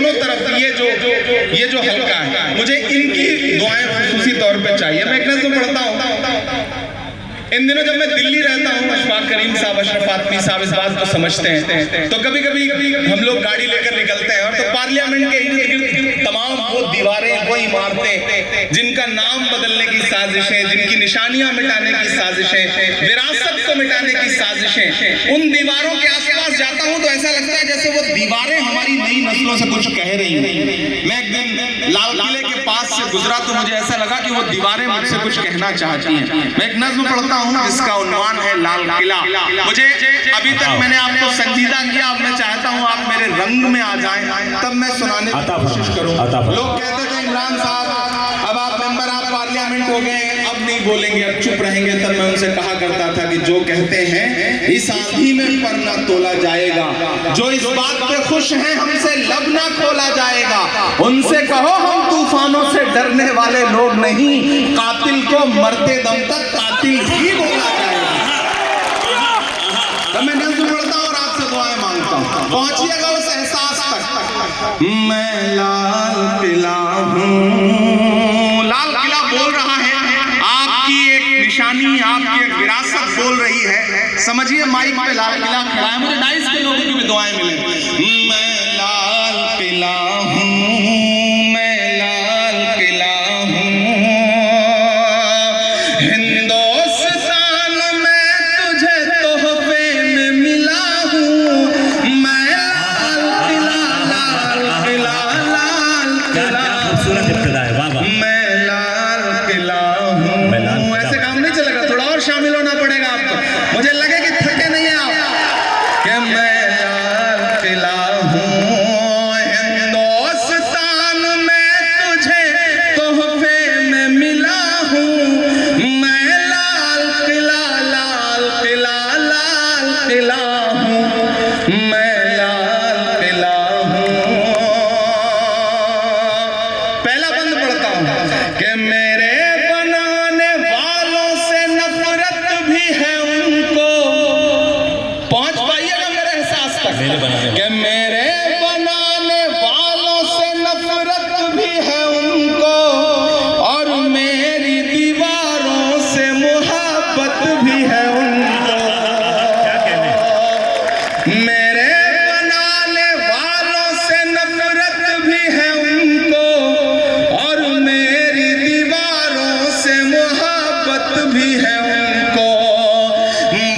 दोनों तरफ ये जो हल्का है, मुझे इनकी दुआएं खुसूसी तौर पे चाहिए। मैं एक नज़्म पढ़ता हूँ। इन दिनों जब मैं दिल्ली रहता हूँ, अशफाक करीम साहब, अशरफ आदमी साहब इस बात को समझते हैं, तो कभी कभी हम लोग गाड़ी लेकर निकलते हैं और तो पार्लियामेंट के इर्द गिर्द तमाम वो दीवारें, वो इमारतें जिनका नाम बदलने की साजिशें, जिनकी निशानियां मिटाने की साजिशें, विरासत को मिटाने की साजिशें, उन दीवारों के आसपास जाता हूँ तो ऐसा लगता है जैसे वो दीवारें हमारी नई नस्लों से कुछ कह रही हैं। मैं एक दिन लाल किले के पास से गुजरा तो मुझे ऐसा लगा कि वो दीवारें मुझसे कुछ कहना चाहती हैं। मैं एक नज़्म पढ़ता हूँ जिसका उन्वान है लाल किला। मुझे अभी तक मैंने आपको संजीदा किया, अब मैं चाहता हूँ आप मेरे रंग में आ जाएं, तब मैं सुनाने की कोशिश करूँ। लोग कहते थे इमरान साहब अब आप मेंबर आप पार्लियामेंट हो गए, अब नहीं बोलेंगे, अब चुप रहेंगे। तब मैं उनसे कहा करता था कि जो कहते हैं इस आंधी में पर न तोला जाएगा, जो इस बात पे खुश हैं हमसे लब ना खोला जाएगा, उनसे कहो हम तूफानों से डरने वाले लोग नहीं, कातिल को मरते दम तक कातिल ही बोला जाएगा। मैं नज़्म पढ़ता हूँ और आपसे दुआएं मांगता हूँ, पहुंचिएगा उस एहसास तक। मैं लाल किला हूँ, लाल किला बोल रहा है, आपकी एक निशानी, आपकी एक विरासत बोल रही है। समझिए माइक पे लाल किला खड़ा है, मुझे 2.5 के लोगों की भी दुआएं मिले। मैं लाल किला हूँ, मैं लाल किला हूँ, हिंदुस्तान में तुझे तोहफे में मिला हूँ। मैं लाल किला, लाल किला, लाल किला, खूबसूरत इब्तिदा है, वाह वाह। मैं लाल किला हूँ। ऐसे काम नहीं चलेगा, थोड़ा और शामिल होना पड़ेगा आपको। मुझे लगे कि थके नहीं है आप, कि मैं लाल किला हूँ, हिंदुस्तान में तुझे तोहफे में मिला हूँ। मैं लाल किला, लाल किला, लाल किला हूँ, मैं लाल किला हूँ। पहला बंद पढ़ता हूँ कि मेरे बनाने वालों से नफरत भी है उनको। पहुंच पाइएगा मेरे एहसास तक कि मेरे बनाने वालों से नफरत भी है उनको, और मेरी दीवारों से मोहब्बत भी है उनको। मेरे बनाने वालों से नफरत भी है उनको, और मेरी दीवारों से मोहब्बत भी है उनको।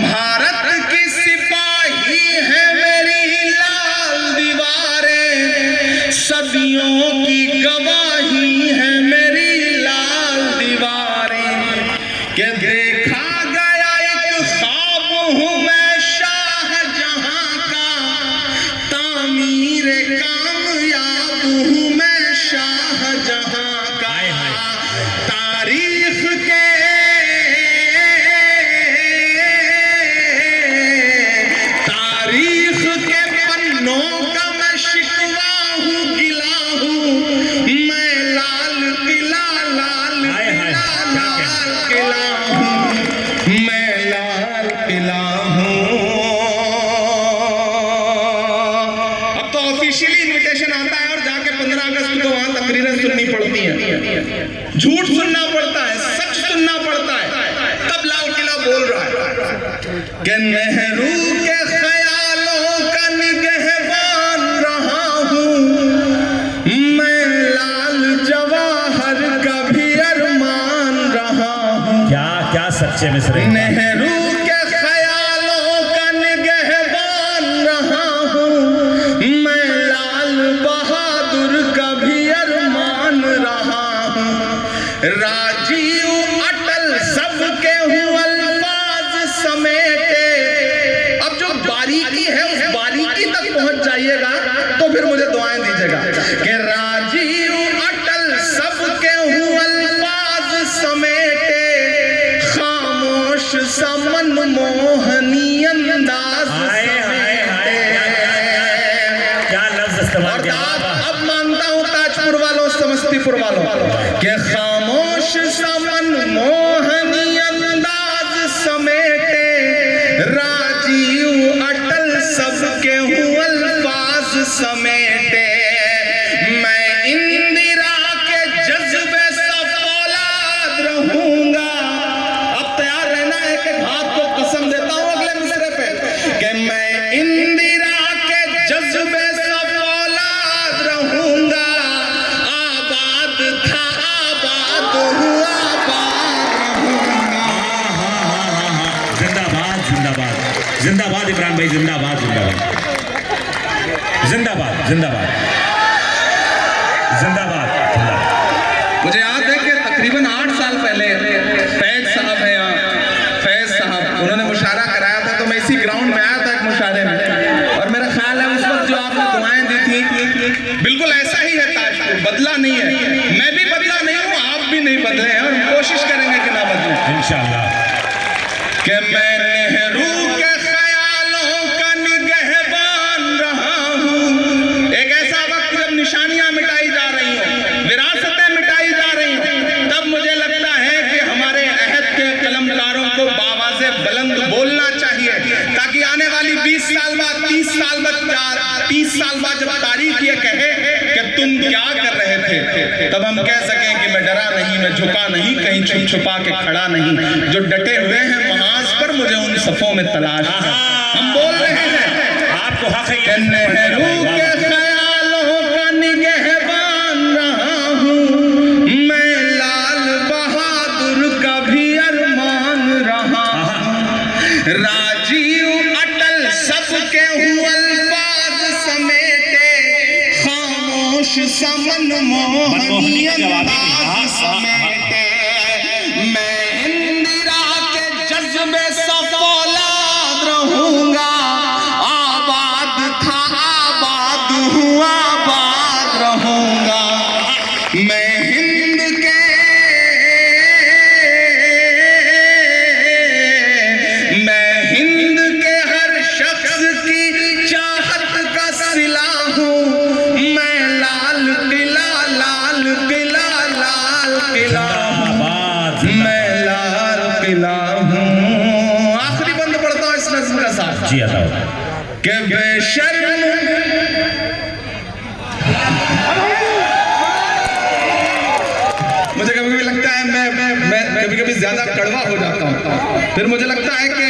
भारत की सिपाही है मेरी लाल दीवारें, सदियों की गवाही है मेरी लाल दीवारें। कि देखा गया एक ख्वाब हूँ मैं शाहजहां का, तामीर कामयाब हूँ मैं शाहजहां का। तारीख के पन्नों का मैं शिकवा हूँ, गिला हूँ। मैं लाल किला, लाल किला, लाल किला हूँ, मैं लाल किला हूँ। अब तो ऑफिशियली इन्विटेशन आता है और जाके 15 अगस्त को वहां तकरीरें सुननी पड़ती हैं, झूठ सुनना पड़ता है, सच सुनना पड़ता है, तब लाल किला बोल रहा है कि नेहरू के ख्यालों का निगहबान रहा हूँ। मैं लाल जवाहर का भी अरमान रहा हूँ। क्या क्या सच्चे मिसरे। नेहरू के ख्यालों का निगहबान रहा हूँ। मैं लाल बहादुर का भी अरमान रहा हूँ। राजीव अटल सबके हूँ अल्फाज समेटे। अब जो बारीकी है उस बारीकी तक पहुंच जाइएगा तो फिर मुझे दुआएं दीजिएगा कि राजीव अटल सबके हूँ अल्फाज समेटे, खामोश सा मनमोहनी अंदाज समेटे। क्या लफ्ज इस्तेमाल किया। अब मानता हूँ ताजपुर वालों, समस्तीपुर वालों के खामोश सा मनमोहनी अंदाज समेटे, राजीव अटल सबके हूँ अल्फाज समेटे। जिंदाबाद जिंदाबाद जिंदाबाद जिंदाबाद जिंदाबाद जिंदाबाद। मुझे याद है कि तकरीबन 8 साल पहले फैज साहब है यहाँ, फैज साहब, उन्होंने मुशायरा कराया था, तो मैं इसी ग्राउंड में आया था एक मुशायरे में, और मेरा ख्याल है उस वक्त जो आपने दुआएं दी थी बिल्कुल ऐसा ही है ताजपुर, बदला नहीं है। मैं भी बदला नहीं हूँ, आप भी नहीं बदले हैं, और हम कोशिश करेंगे कि ना बदलें इंशाअल्लाह। कि मैं नेहरू के ख्यालों का निगहबान रहा हूँ। एक ऐसा वक्त जब निशानियां मिटाई जा रही हो, विरासतें मिटाई जा रही हो, तब मुझे लगता है कि हमारे अहद के कलमकारों को बावाज़े बुलंद बोलना चाहिए, ताकि आने वाली 20 साल बाद 30 साल बाद जब तारीख ये कहे कि तुम क्या कर रहे थे, तब हम कह सकें कि मैं डरा नहीं, मैं झुका नहीं, कहीं छुप छुपा के खड़ा नहीं, जो डटे हुए हैं महाज पर मुझे उन सफों में तलाश है। हम बोल रहे हैं आपको हक है कि नेहरू के ख्यालों का निगहबान रहा हूँ, मैं लाल बहादुर का भी अरमान रहा हूँ, राजीव अटल सबके हुए अल्फाज समेटे, खामोश समन मोहनी अंदाज समेटे, मैं इंदिरा के जज्बे सा फौलाद रहूंगा, आबाद था आबाद हुआ आबाद रहूंगा, मैं हिंद के हर शख्स की चाहत का सिला हूँ, मैं लाल किला मैं लाल किला हूँ। आखिरी बंद पढ़ता हूँ इस नज़्म का साथ जी आता कि बेशर्म मुझे कभी कभी लगता है मैं कभी कभी ज्यादा कड़वा हो जाता हूँ, फिर मुझे लगता है कि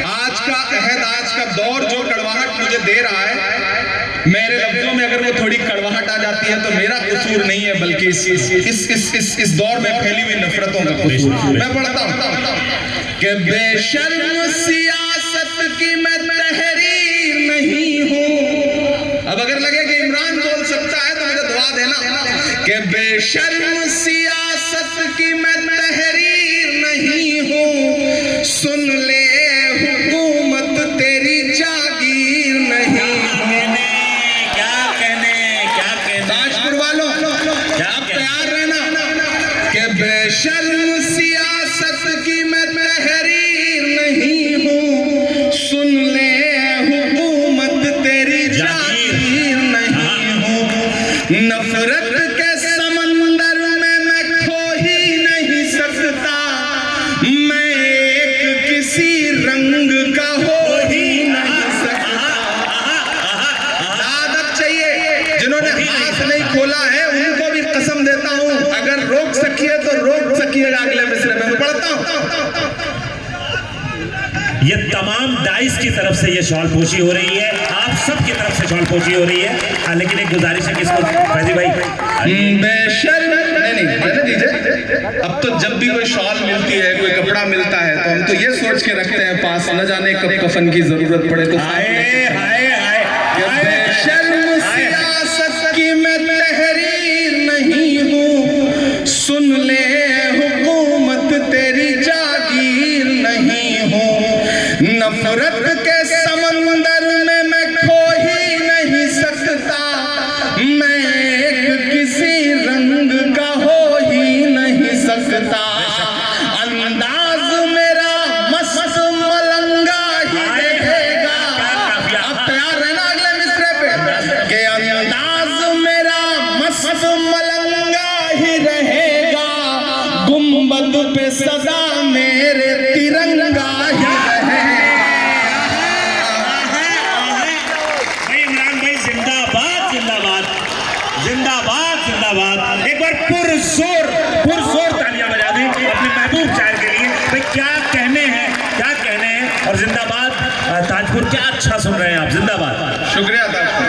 आज का अहद, आज का दौर जो कड़वाहट मुझे दे रहा है, मेरे लफ्जों में अगर वो थोड़ी कड़वाहट आ जाती है तो मेरा कसूर नहीं है, बल्कि इस दौर में फैली हुई नफरतों का कसूर। मैं पढ़ता हूँ कि बेशर्म सियासत की मैं तहरीर नहीं हूँ। अब अगर लगे कि इमरान बोल सकता है तो मुझे दुआ देना कि बेशर्म सियासत की मैं तहरीर नहीं हूँ, सुन ले हुकूमत तेरी जागीर नहीं हूँ। ताजपुर वालों आप तैयार रहना कि बेशर्म सियासत की मैं तहरीर नहीं हूँ, सुन ले हुकूमत तेरी जागीर नहीं हूँ, नफरत के समंदर में मैं खो ही नहीं सकता, मैं एक किसी रंग का हो ही नहीं सकता। आदत चाहिए, जिन्होंने हाथ नहीं खोला है उनको भी कसम देता हूँ, अगर रोक सकिए तो रोक सकिएगा। अगले मिसरे में मैं पढ़ता हूँ। ये तमाम डाइस की तरफ से ये शॉल पोशी हो रही है, आप सब की तरफ से शॉल पोशी हो रही है, लेकिन एक गुजारिश है कि इसको फैजी भाई बेशर्म नहीं रहने दीजिए। अब तो जब भी कोई शॉल मिलती है, कोई कपड़ा मिलता है, तो हम तो ये सोच के रखते हैं पास, न जाने कब कफन की जरूरत पड़े तो बेशर्म सियासत की मैं तहरीर नहीं हूँ, सुन ले हुकूमत तेरी जागीर नहीं हूँ, नफरत के समंदर में मैं खो ही नहीं सकता, मैं एक किसी रंग का हो ही नहीं सकता, अंदाज मेरा मस्त मलंगा ही रहेगा। आप तैयार रहना अगले मिसरे पे कि अंदाज मेरा मस्त मलंगा ही रहेगा, गुंबद पे सदा मेरे तिरंगा ही जिंदाबाद जिंदाबाद। एक बार पुरजोर तालियां बजा दें अपने महबूब शायर के लिए। भाई क्या कहने हैं और जिंदाबाद ताजपुर, क्या अच्छा सुन रहे हैं आप, जिंदाबाद। शुक्रिया ताजपुर।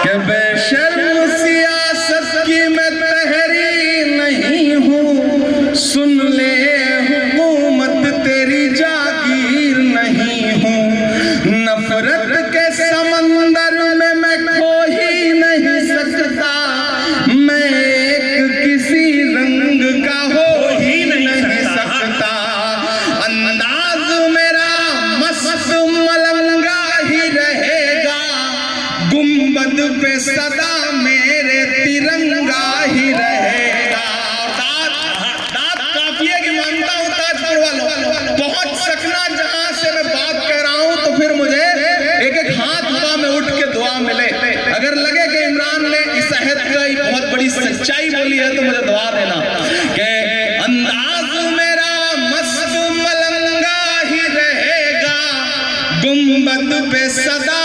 कि बेशर्म सियासत की मैं तहरीर नहीं हूँ, पे सदा मेरे तिरंगा ही रहेगा। दाद काफिए की मानता हूं ताजपुर वालों, पहुंच सकना जहां से मैं बात कर रहा हूं तो फिर मुझे एक एक हाथ हवा में उठ के दुआ मिले। अगर लगे कि इमरान ने इस अहद का एक बहुत बड़ी सच्चाई बोली है तो मुझे दुआ देना कि अंदाज मेरा मस्त मलंगा ही रहेगा, गुंबद पे सदा